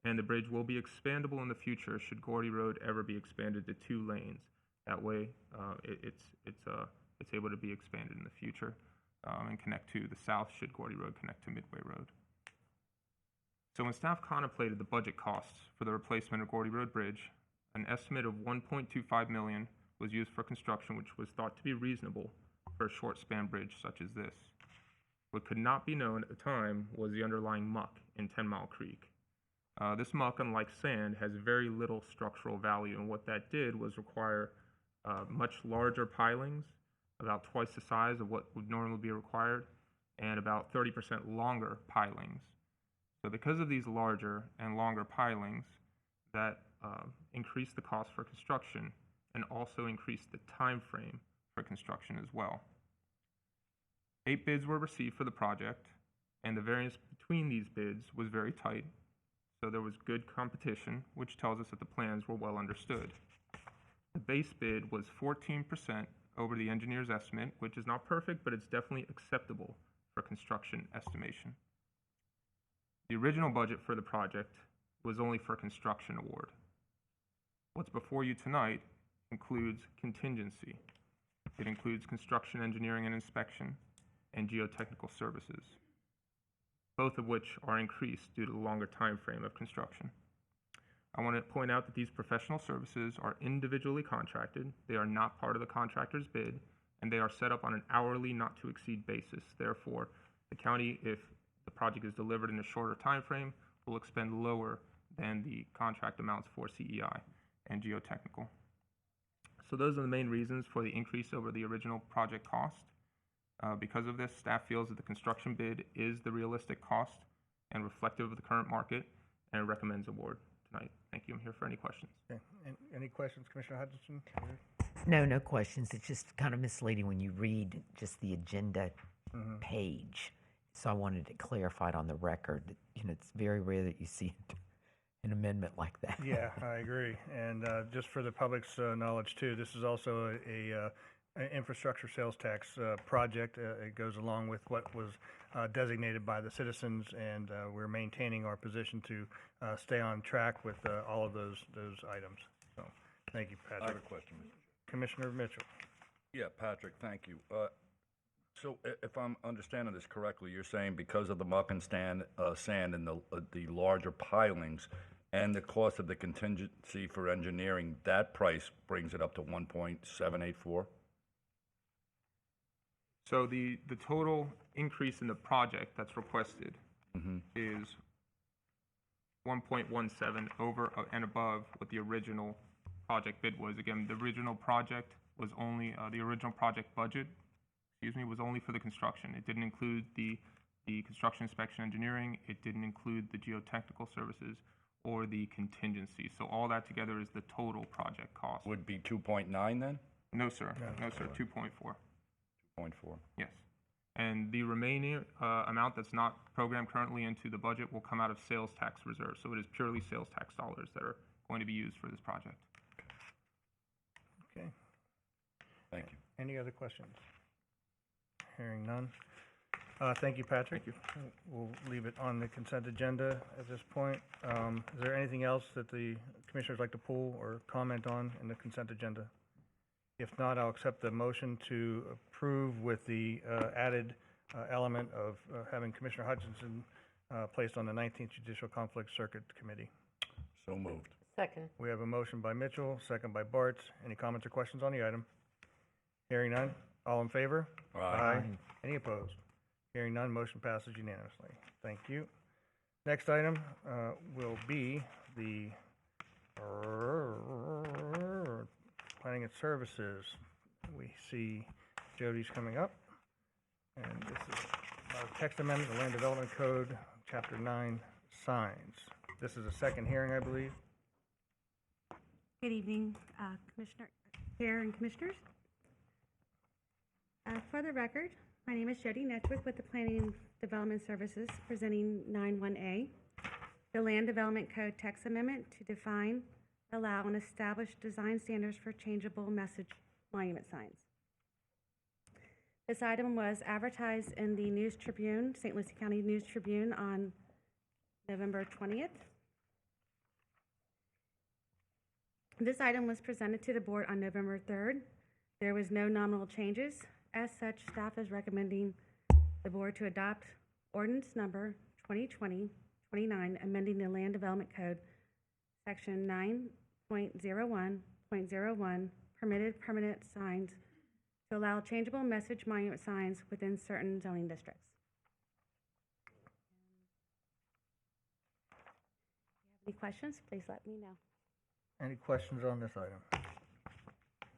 and the bridge will be expandable in the future should Gordy Road ever be expanded to 2 lanes. That way, it's able to be expanded in the future and connect to the south should Gordy Road connect to Midway Road. So when staff contemplated the budget costs for the replacement of Gordy Road Bridge, an estimate of $1.25 million was used for construction, which was thought to be reasonable for a short span bridge such as this. What could not be known at the time was the underlying muck in 10 Mile Creek. This muck, unlike sand, has very little structural value, and what that did was require much larger pilings, about twice the size of what would normally be required, and about 30% longer pilings. So because of these larger and longer pilings, that increased the cost for construction and also increased the time frame for construction as well. 8 bids were received for the project, and the variance between these bids was very tight, so there was good competition, which tells us that the plans were well understood. The base bid was 14% over the engineer's estimate, which is not perfect, but it's definitely acceptable for construction estimation. The original budget for the project was only for construction award. What's before you tonight includes contingency. It includes construction engineering and inspection and geotechnical services, both of which are increased due to the longer time frame of construction. I want to point out that these professional services are individually contracted. They are not part of the contractor's bid, and they are set up on an hourly not to exceed basis. Therefore, the county, if the project is delivered in a shorter time frame, will expend lower than the contract amounts for CEI and geotechnical. So those are the main reasons for the increase over the original project cost. Because of this, staff feels that the construction bid is the realistic cost and reflective of the current market, and recommends award tonight. Thank you. I'm here for any questions. Okay. Any questions, Commissioner Hutchinson? No questions. It's just kind of misleading when you read just the agenda page. So I wanted it clarified on the record. It's very rare that you see an amendment like that. Yeah, I agree. And just for the public's knowledge too, this is also an infrastructure sales tax project. It goes along with what was designated by the citizens, and we're maintaining our position to stay on track with all of those items. So, thank you, Patrick. I have a question, Mr. Chair. Commissioner Mitchell. Yeah, Patrick, thank you. So if I'm understanding this correctly, you're saying because of the muck and sand and the larger pilings and the cost of the contingency for engineering, that price brings it up to 1.784? So the total increase in the project that's requested is 1.17 over and above what the original project bid was. Again, the original project was only, the original project budget, was only for the construction. It didn't include the construction inspection engineering. It didn't include the geotechnical services or the contingency. So all that together is the total project cost. Would be 2.9 then? No, sir. No, sir. 2.4. 2.4. Yes. And the remaining amount that's not programmed currently into the budget will come out of sales tax reserve. So it is purely sales tax dollars that are going to be used for this project. Okay. Thank you. Any other questions? Hearing none. Thank you, Patrick. Thank you. We'll leave it on the consent agenda at this point. Is there anything else that the commissioners like to pull or comment on in the consent agenda? If not, I'll accept the motion to approve with the added element of having Commissioner Hutchinson placed on the 19th Judicial Conflict Circuit Committee. So moved. Second. We have a motion by Mitchell, second by Bartz. Any comments or questions on the item? Hearing none. All in favor? Aye. Any opposed? Hearing none, motion passes unanimously. Thank you. Next item will be the Planning and Services. We see Jody's coming up. And this is our text amendment, the Land Development Code, Chapter 9, signs. This is a second hearing, I believe. Good evening, Commissioner, Chair and Commissioners. For the record, my name is Jody Netwick with the Planning and Development Services, presenting 91A, the Land Development Code text amendment to define, allow, and establish design standards for changeable message monument signs. This item was advertised in the News Tribune, St. Lucie County News Tribune, on November 20th. This item was presented to the board on November 3rd. There was no nominal changes. As such, staff is recommending the board to adopt ordinance number 2020-29, amending the Land Development Code, section 9.01.01, permitted permanent signs, to allow changeable message monument signs within certain zoning districts. If you have any questions, please let me know. Any questions on this item?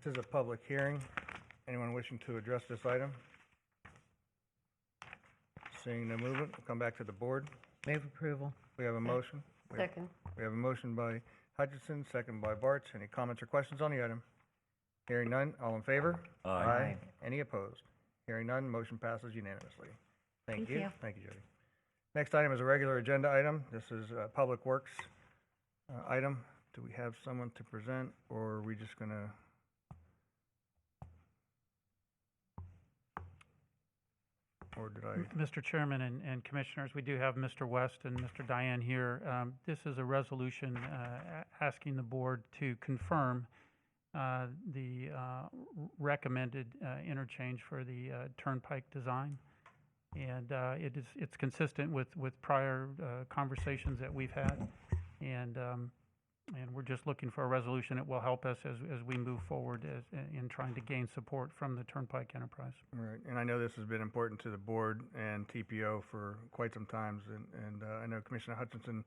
This is a public hearing. Anyone wishing to address this item? Seeing no movement, we'll come back to the board. Move approval. We have a motion. Second. We have a motion by Hutchinson, second by Bartz. Any comments or questions on the item? Hearing none, all in favor? Aye. Any opposed? Hearing none, motion passes unanimously. Thank Thank you. you. Thank you, Jody. Next item is a regular agenda item. This is a Public Works item. Do we have someone to present, or are we just going to? Or did I? Mr. Chairman and Commissioners, we do have Mr. West and Mr. Diane here. This is a resolution asking the board to confirm the recommended interchange for the Turnpike design. And it's consistent with prior conversations that we've had. And we're just looking for a resolution that will help us as we move forward in trying to gain support from the Turnpike enterprise. Right, and I know this has been important to the board and TPO for quite some times, and I know Commissioner Hutchinson,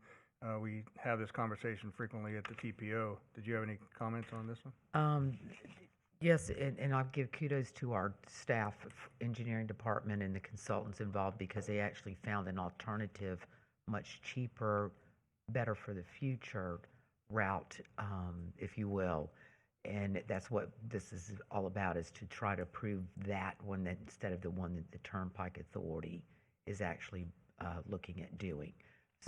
we have this conversation frequently at the TPO. Did you have any comments on this one? Yes, and I'll give kudos to our staff, engineering department, and the consultants involved, because they actually found an alternative, much cheaper, better for the future route, if you will. And that's what this is all about, is to try to approve that one that instead of the one that the Turnpike Authority is actually looking at doing.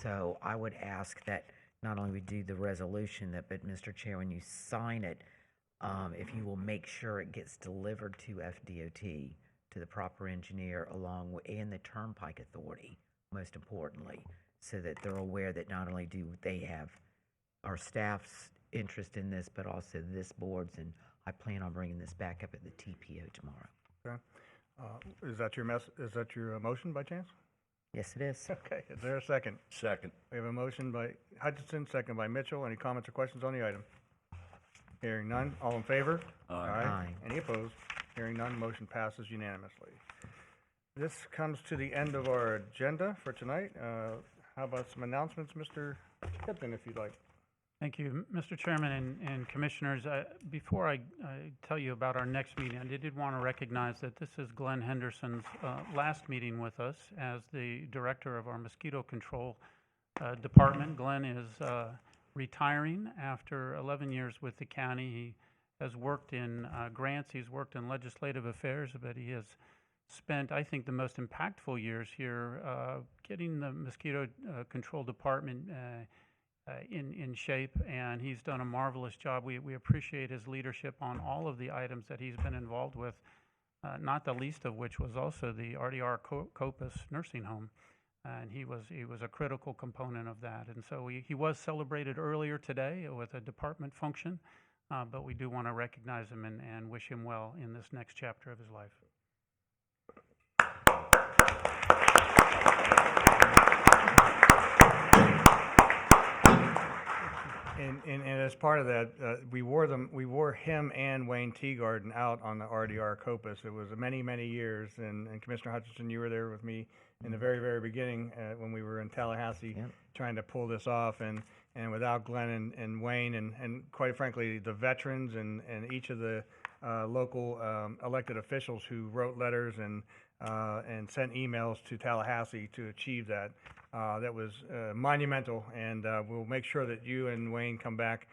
So I would ask that not only we do the resolution, but Mr. Chair, when you sign it, if you will make sure it gets delivered to FDOT, to the proper engineer, and the Turnpike Authority, most importantly, so that they're aware that not only do they have our staff's interest in this, but also this board's, and I plan on bringing this back up at the TPO tomorrow. Okay. Is that your motion by chance? Yes, it is. Okay. Is there a second? Second. We have a motion by Hutchinson, second by Mitchell. Any comments or questions on the item? Hearing none. All in favor? Aye. Aye. Any opposed? Hearing none. Motion passes unanimously. This comes to the end of our agenda for tonight. How about some announcements, Mr. Tipton, if you'd like? Thank you, Mr. Chairman and Commissioners. Before I tell you about our next meeting, I did want to recognize that this is Glenn Henderson's last meeting with us as the director of our mosquito control department. Glenn is retiring after 11 years with the county. He has worked in grants, he's worked in legislative affairs, but he has spent, I think, the most impactful years here getting the mosquito control department in shape, and he's done a marvelous job. We appreciate his leadership on all of the items that he's been involved with, not the least of which was also the RDR Copus nursing home, and he was a critical component of that. And so he was celebrated earlier today with a department function, but we do want to recognize him and wish him well in this next chapter of his life. And as part of that, we wore him and Wayne Teagarden out on the RDR Copus. It was many, many years, and Commissioner Hutchinson, you were there with me in the very, very beginning when we were in Tallahassee trying to pull this off, and without Glenn and Wayne and quite frankly the veterans and each of the local elected officials who wrote letters and sent emails to Tallahassee to achieve that. That was monumental, and we'll make sure that you and Wayne come back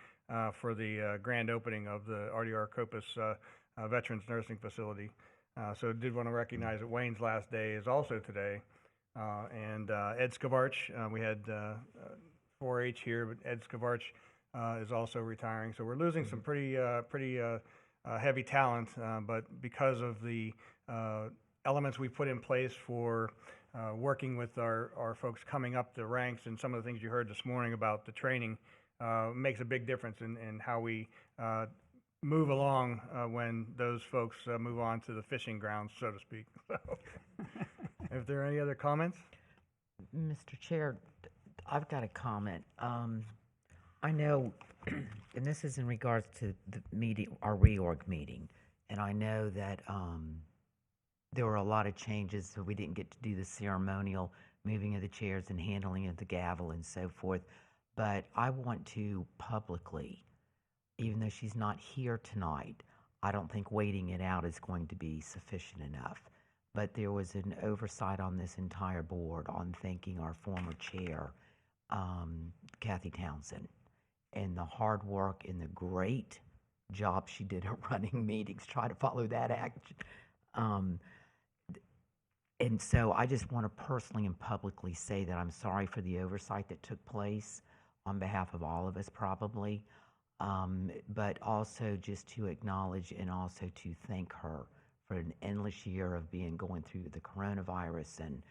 for the grand opening of the RDR Copus Veterans Nursing Facility. So did want to recognize that Wayne's last day is also today. And Ed Skavarch, we had 4-H here, but Ed Skavarch is also retiring. So we're losing some pretty heavy talent, but because of the elements we put in place for working with our folks coming up the ranks, and some of the things you heard this morning about the training makes a big difference in how we move along when those folks move on to the fishing grounds, so to speak. So, if there are any other comments? Mr. Chair, I've got a comment. I know, and this is in regards to the meeting, our reorg meeting, and I know that there were a lot of changes, so we didn't get to do the ceremonial moving of the chairs and handling of the gavel and so forth. But I want to publicly, even though she's not here tonight, I don't think waiting it out is going to be sufficient enough. But there was an oversight on this entire board on thanking our former chair, Kathy Townsend, and the hard work and the great job she did at running meetings. Try to follow that action. And so I just want to personally and publicly say that I'm sorry for the oversight that took place on behalf of all of us probably, but also just to acknowledge and also to thank her for an endless year of going through the coronavirus and,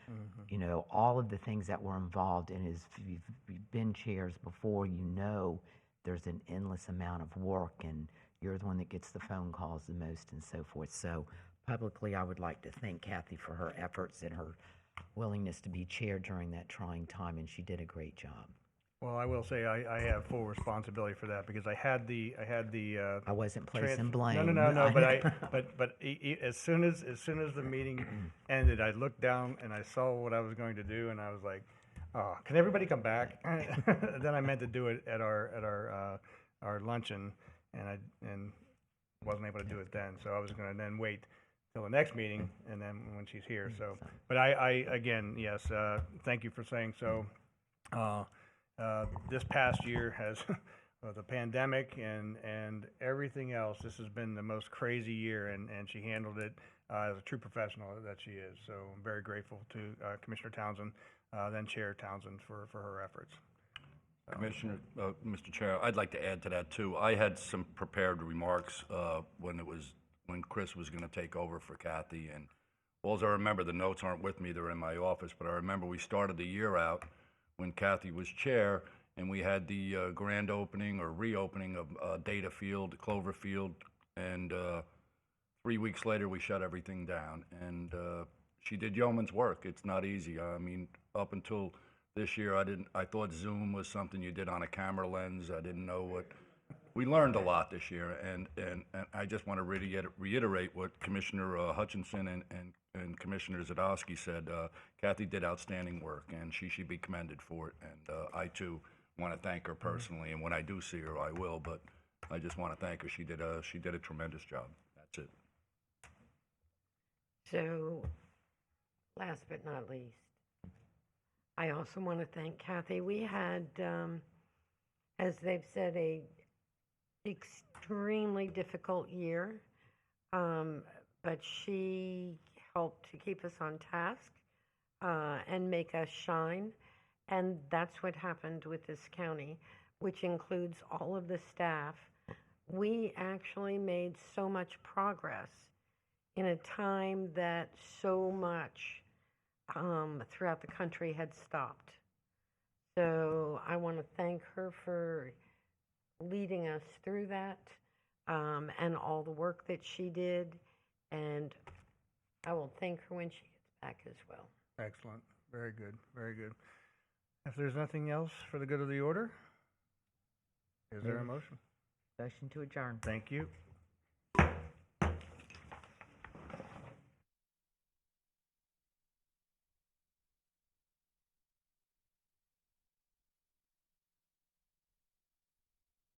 you know, all of the things that were involved in. If you've been chairs before, you know there's an endless amount of work, and you're the one that gets the phone calls the most and so forth. So publicly, I would like to thank Kathy for her efforts and her willingness to be chair during that trying time, and she did a great job. Well, I will say I have full responsibility for that because I had the. I wasn't placing blame. No. But as soon as the meeting ended, I looked down and I saw what I was going to do, and I was like, "Oh, can everybody come back?" Then I meant to do it at our luncheon, and wasn't able to do it then. So I was going to then wait till the next meeting, and then when she's here. So, but I again, yes, thank you for saying so. This past year has the pandemic and everything else, this has been the most crazy year, and she handled it as a true professional that she is. So I'm very grateful to Commissioner Townsend, then Chair Townsend, for her efforts. Commissioner, Mr. Chair, I'd like to add to that too. I had some prepared remarks when Chris was going to take over for Kathy, and all I remember, the notes aren't with me, they're in my office, but I remember we started the year out when Kathy was chair, and we had the grand opening or reopening of Data Field, Clover Field, and 3 weeks later we shut everything down. And she did yeoman's work. It's not easy. I mean, up until this year, I thought Zoom was something you did on a camera lens. I didn't know what. We learned a lot this year, and I just want to reiterate what Commissioner Hutchinson and Commissioner Zadowski said. Kathy did outstanding work, and she should be commended for it. And I too want to thank her personally. And when I do see her, I will. But I just want to thank her. She did a tremendous job. That's it. So, last but not least, I also want to thank Kathy. We had, as they've said, a extremely difficult year, but she helped to keep us on task and make us shine. And that's what happened with this county, which includes all of the staff. We actually made so much progress in a time that so much throughout the country had stopped. So I want to thank her for leading us through that and all the work that she did. And I will thank her when she gets back as well. Excellent. Very good. Very good. If there's nothing else for the good of the order, is there a motion? Motion to adjourn. Thank you.